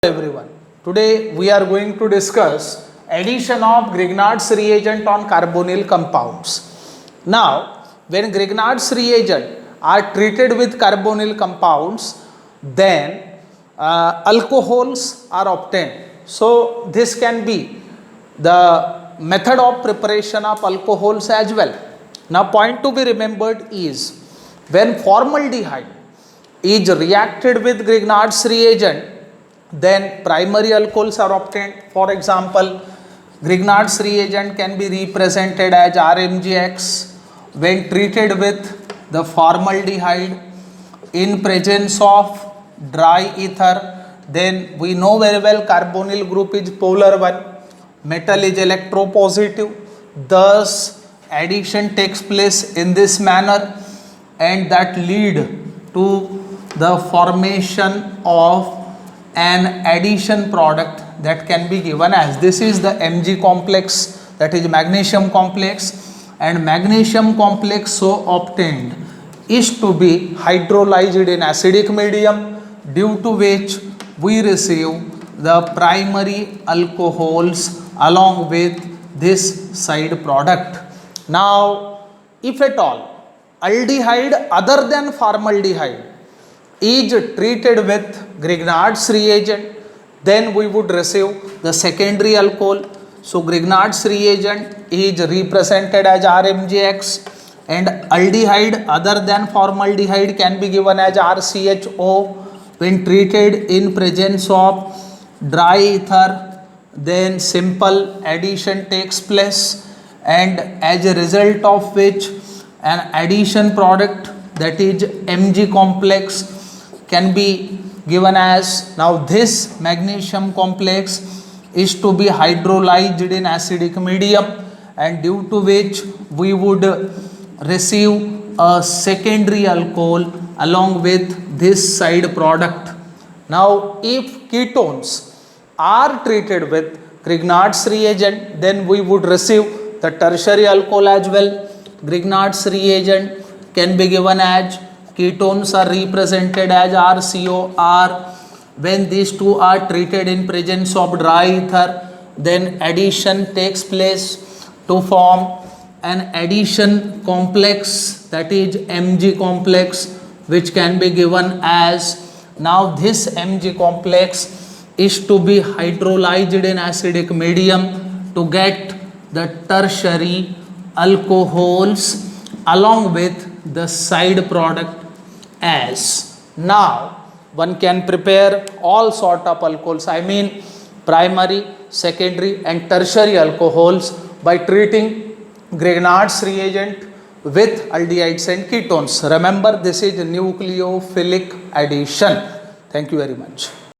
Everyone, today we are going to discuss addition of Grignard's reagent on carbonyl compounds. Now, when Grignard's reagent are treated with carbonyl compounds, then alcohols are obtained. So this can be the method of preparation of alcohols as well. Now, point to be remembered is when formaldehyde is reacted with Grignard's reagent, then primary alcohols are obtained. For example, Grignard's reagent can be represented as RMgX when treated with the formaldehyde in presence of dry ether. Then we know very well carbonyl group is polar one, metal is electropositive, thus addition takes place in this manner and that lead to the formation of an addition product that can be given as this is the Mg complex, that is magnesium complex, and magnesium complex so obtained is to be hydrolyzed in acidic medium, due to which we receive the primary alcohols along with this side product. Now, if at all aldehyde other than formaldehyde is treated with Grignard's reagent, then we would receive the secondary alcohol. So Grignard's reagent is represented as RMgX and aldehyde other than formaldehyde can be given as RCHO. When treated in presence of dry ether, then simple addition takes place and as a result of which an addition product, that is Mg complex, can be given as, now this magnesium complex is to be hydrolyzed in acidic medium and due to which we would receive a secondary alcohol along with this side product. Now if ketones are treated with Grignard's reagent, then we would receive the tertiary alcohol as well. Grignard's reagent can be given as, ketones are represented as RCOR. When these two are treated in presence of dry ether, then addition takes place to form an addition complex, that is Mg complex, which can be given as, now this Mg complex is to be hydrolyzed in acidic medium to get the tertiary alcohols along with the side product as. Now one can prepare all sort of alcohols, I mean primary, secondary and tertiary alcohols by treating Grignard's reagent with aldehydes and ketones. Remember, this is nucleophilic addition. Thank you very much.